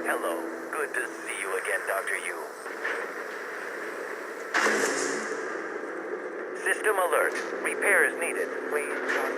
Hello. Good to see you again, Dr. Yu. System alert. Repairs needed. Please.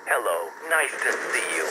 Hello, nice to see you.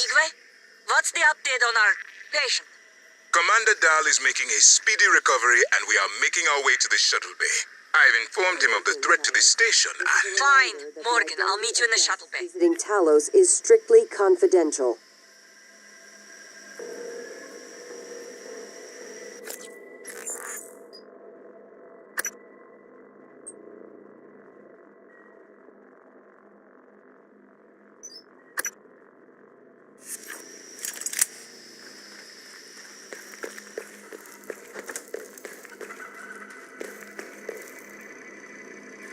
Igwe, what's the update on our patient? Commander Dahl is making a speedy recovery and we are making our way to the shuttle bay. I've informed him of the threat to this station and... Fine, Morgan, I'll meet you in the shuttle bay. Visiting Talos is strictly confidential.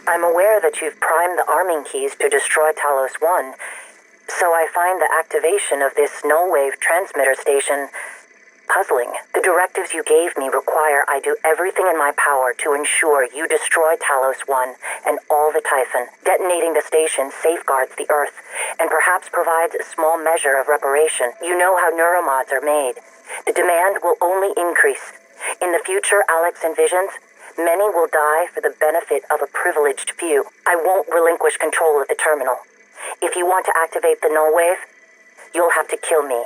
I'm aware that you've primed the arming keys to destroy Talos 1, so I find the activation of this null-wave transmitter station puzzling. The directives you gave me require I do everything in my power to ensure you destroy Talos 1 and all the Typhon. Detonating the station safeguards the Earth, and perhaps provides a small measure of reparation. You know how neuromods are made. The demand will only increase. In the future Alex envisions, many will die for the benefit of a privileged few. I won't relinquish control of the terminal. If you want to activate the null wave, you'll have to kill me.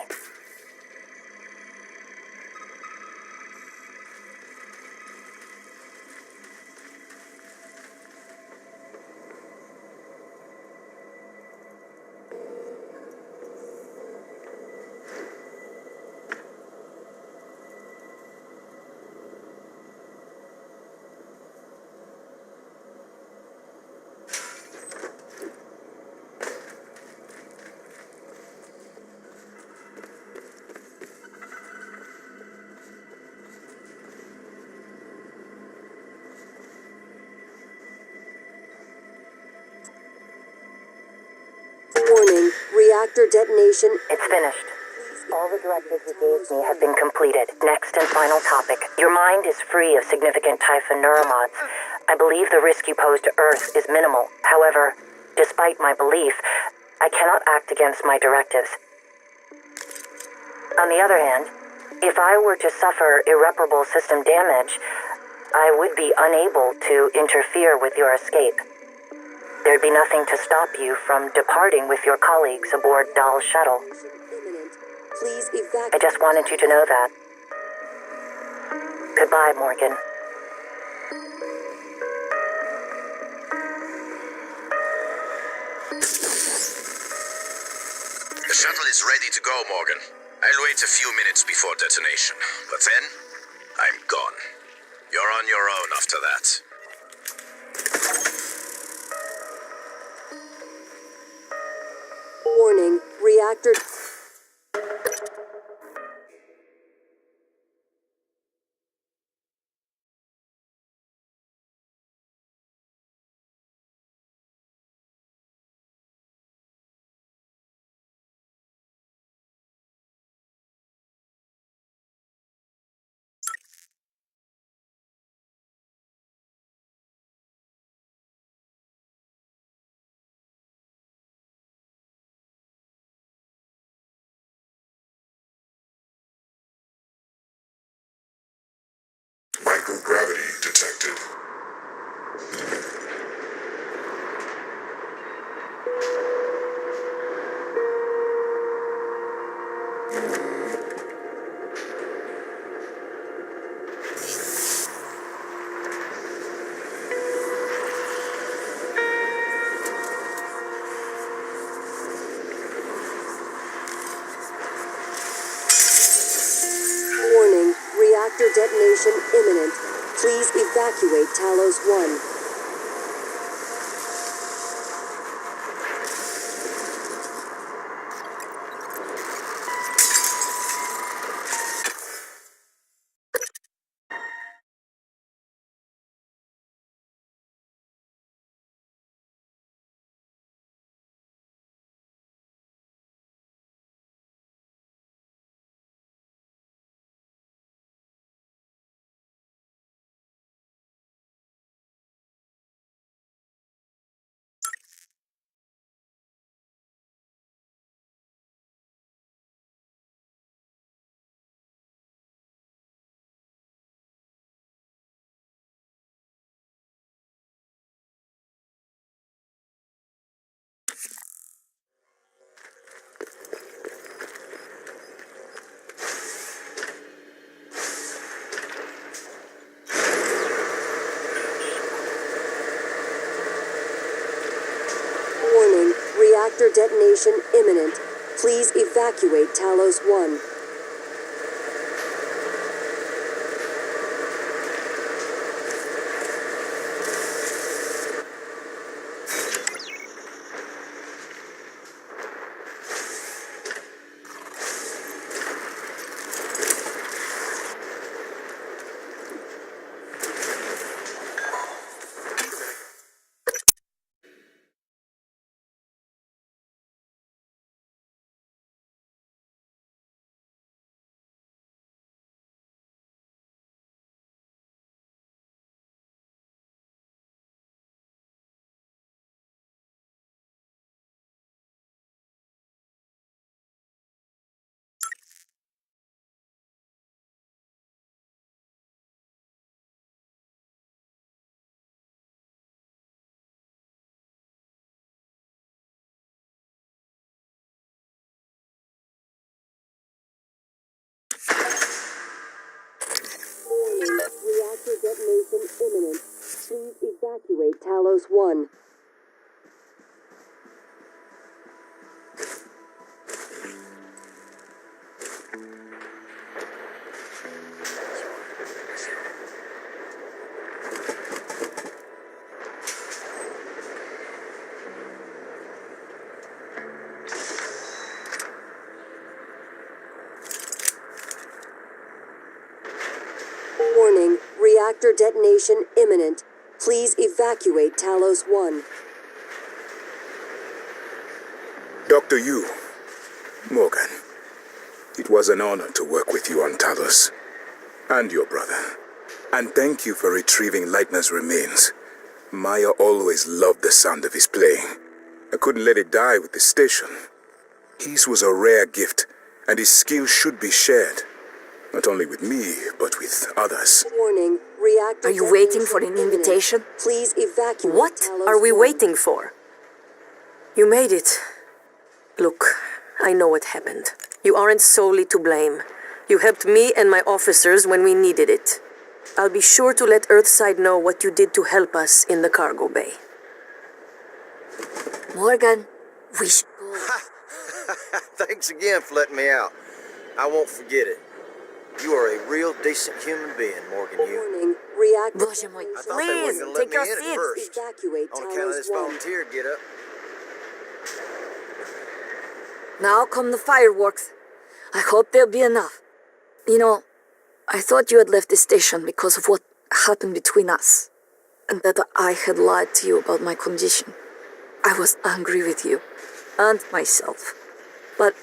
Warning, reactor detonation. It's finished. All the directives you gave me have been completed. Next and final topic. Your mind is free of significant Typhon neuromods. I believe the risk you pose to Earth is minimal. However, despite my belief, I cannot act against my directives. On the other hand, if I were to suffer irreparable system damage, I would be unable to interfere with your escape. There'd be nothing to stop you from departing with your colleagues aboard Dahl's shuttle. Imminent. Please evacuate. I just wanted you to know that. Goodbye, Morgan. The shuttle is ready to go, Morgan. I'll wait a few minutes before detonation, but then, I'm gone. You're on your own after that. Warning, reactor... Microgravity detected. Warning, reactor detonation imminent. Please evacuate Talos 1. Reactor detonation imminent. Please evacuate Talos 1. Reactor detonation imminent. Please evacuate Talos 1. Warning, reactor detonation imminent. Please evacuate Talos 1. Dr. Yu, Morgan, it was an honor to work with you on Talos. And your brother. And thank you for retrieving Leitner's remains. Maya always loved the sound of his playing. I couldn't let it die with the station. His was a rare gift, and his skill should be shared. Not only with me, but with others. Warning, reactor Are you waiting for an invitation? Please evacuate What Talos are we 1. waiting for? You made it. Look, I know what happened. You aren't solely to blame. You helped me and my officers when we needed it. I'll be sure to let Earthside know what you did to help us in the cargo bay. Morgan, we should go. Thanks again for letting me out. I won't forget it. You are a real decent human being, Morgan Yu. Warning, reactor Боже мой, I thought they weren't please, going to let take me your in at seats. first. Evacuate On account of this Talos 1. volunteer get up. Now come the fireworks. I hope there'll be enough. You know, I thought you had left the station because of what happened between us, and that I had lied to you about my condition. I was angry with you, and myself. But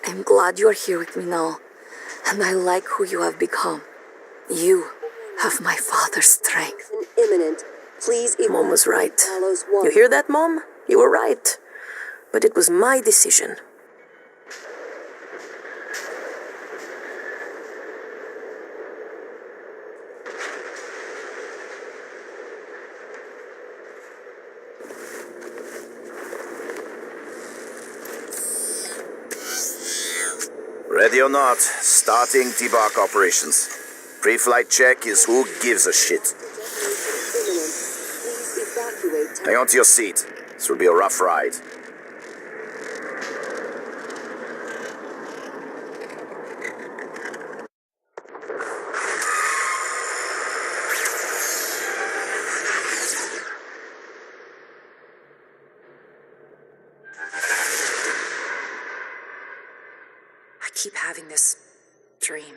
I'm glad you are here with me now, and I like who you have become. You have my father's strength. Imminent. Please Mom was right. Talos 1. You hear that, Mom? You were right. But it was my decision. Ready or not, starting debark operations. Pre-flight check is who gives a shit. Please evacuate Hang on to your seat. This will be a rough ride. I keep having this dream.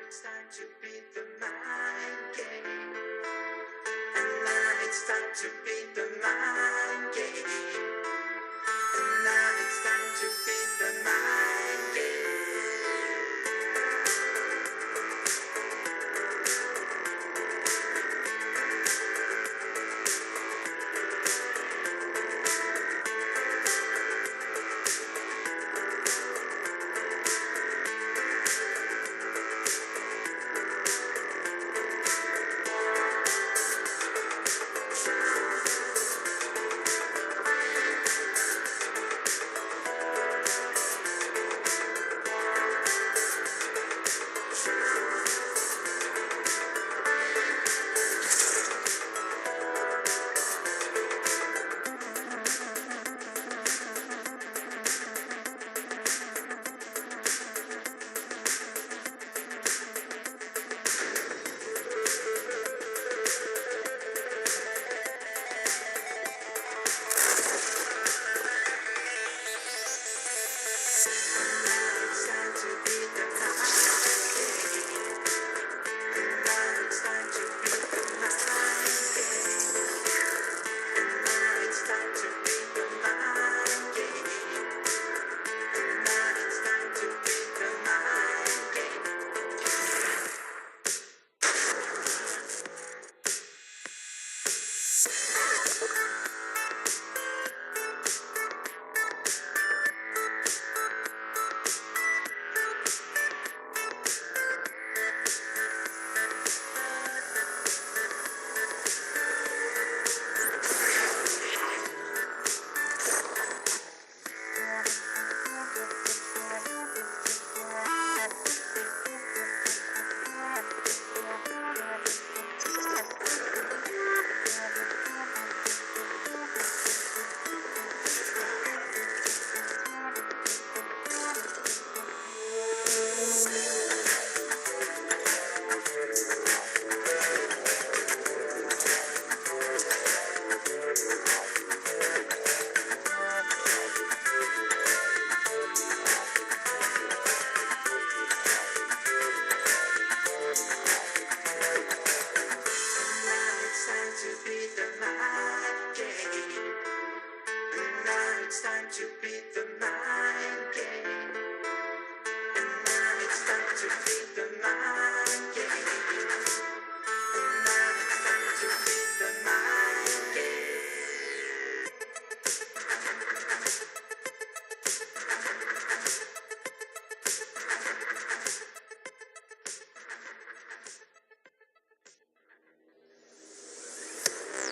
It's time to beat the mind game. And now it's time to beat the mind game. And now it's time to beat the mind game.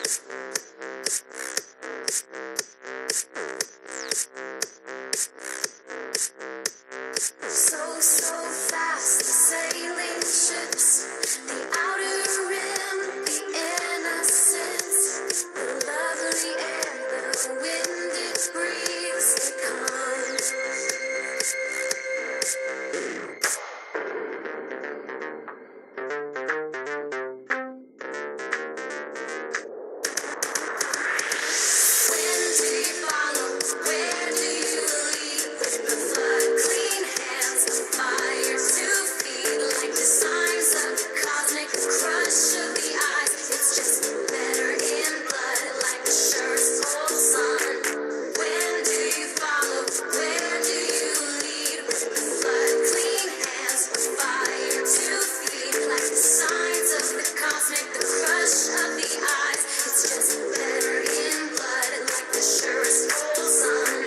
So fast, the sailing ships, the outer rim, the innocence, the lovely air, the wind it breathes, they come. When do you follow? Where do you lead? With the flood, clean hands, fire to feed, like the signs of cosmic crush of the eyes. It's just better in blood, like the surest cold sun. When do you follow? Where do you lead? With the flood, clean hands, fire to feed, like the signs of the cosmic, the crush of the eyes. It's just better in blood, like the surest cold sun.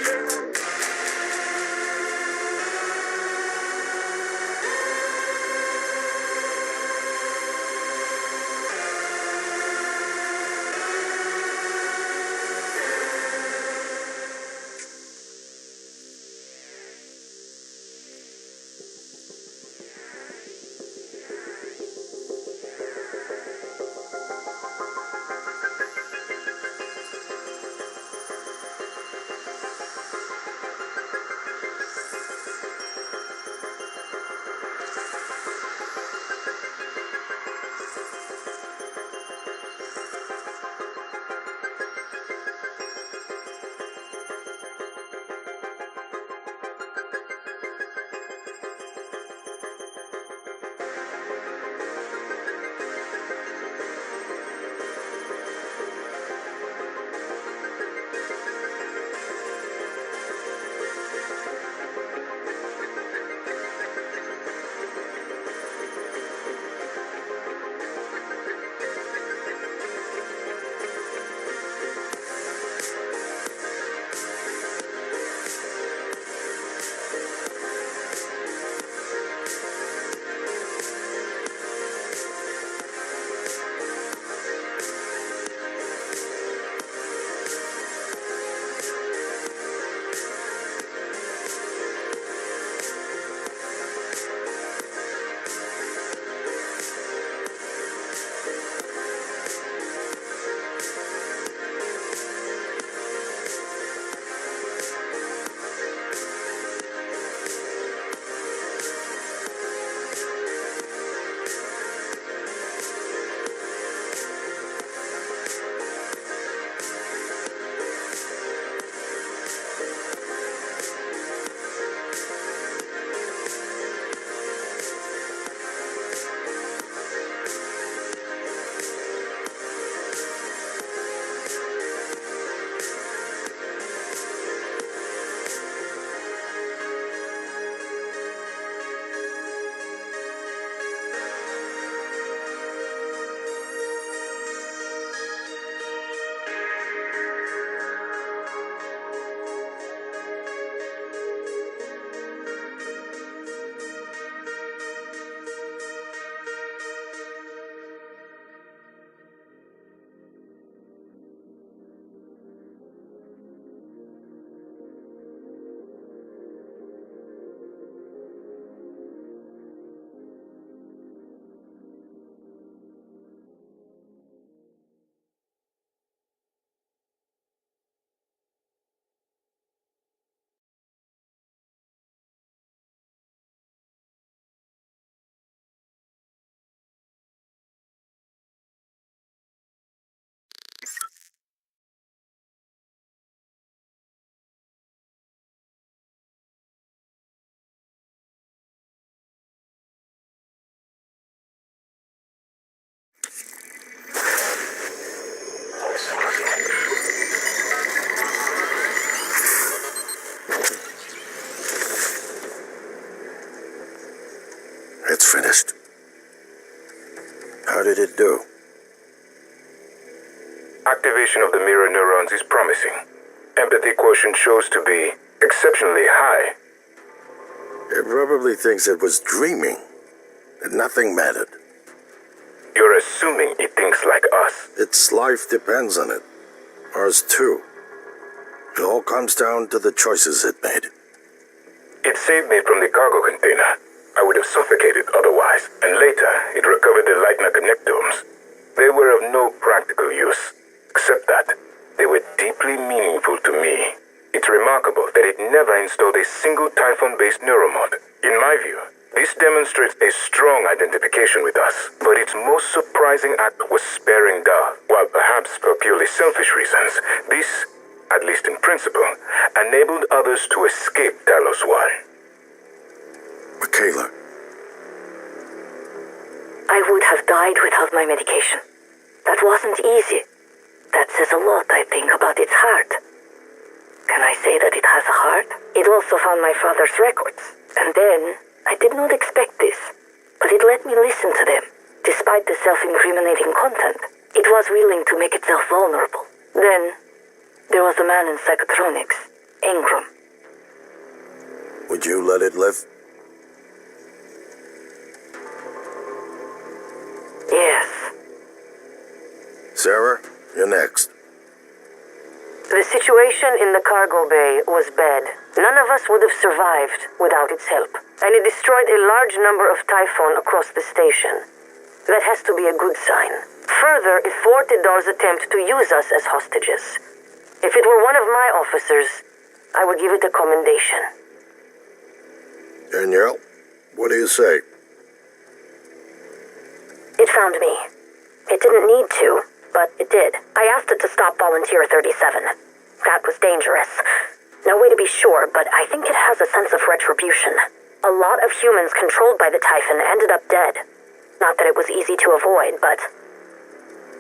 It's finished. How did it do? Activation of the mirror neurons is promising. Empathy quotient shows to be exceptionally high. It probably thinks it was dreaming, and nothing mattered. You're assuming it thinks like us. Its life depends on it. Ours too. It all comes down to the choices it made. It saved me from the cargo container. I would have suffocated otherwise. And later, it recovered the Lightner connectomes. They were of no practical use, except that they were deeply meaningful to me. It's remarkable that it never installed a single Typhon-based neuromod. In my view, this demonstrates a strong identification with us, but its most surprising act was sparing Dar. While perhaps for purely selfish reasons, this, at least in principle, enabled others to escape Talos 1. Michaela. I would have died without my medication. That wasn't easy. That says a lot, I think, about its heart. Can I say that it has a heart? It also found my father's records. And then, I did not expect this, but it let me listen to them. Despite the self-incriminating content, it was willing to make itself vulnerable. Then, there was a man in psychotronics, Ingram. Would you let it live? Yes. Sarah, you're next. The situation in the cargo bay was bad. None of us would have survived without its help. And it destroyed a large number of Typhon across the station. That has to be a good sign. Further, it thwarted Dar's attempt to use us as hostages. If it were one of my officers, I would give it a commendation. Danielle, what do you say? It found me. It didn't need to, but it did. I asked it to stop Volunteer 37. That was dangerous. No way to be sure, but I think it has a sense of retribution. A lot of humans controlled by the Typhon ended up dead. Not that it was easy to avoid, but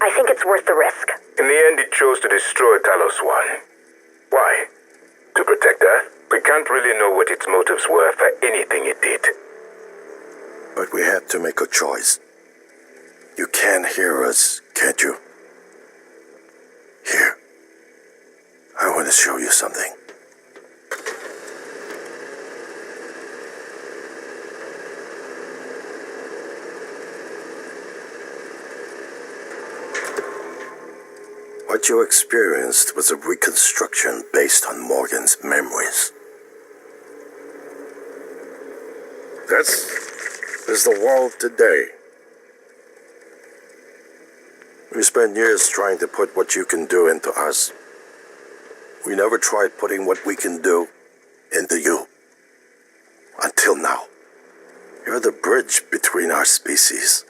I think it's worth the risk. In the end, it chose to destroy Talos 1. Why? To protect Earth? We can't really know what its motives were for anything it did. But we had to make a choice. You can hear us, can't you? Here. I want to show you something. What you experienced was a reconstruction based on Morgan's memories. This is the world today. We spent years trying to put what you can do into us. We never tried putting what we can do into you. Until now. You're the bridge between our species.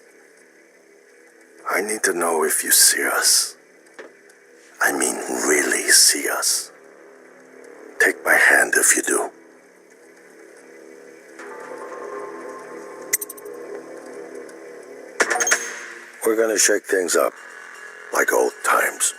I need to know if you see us. I mean, really see us. Take my hand if you do. We're gonna shake things up, like old times.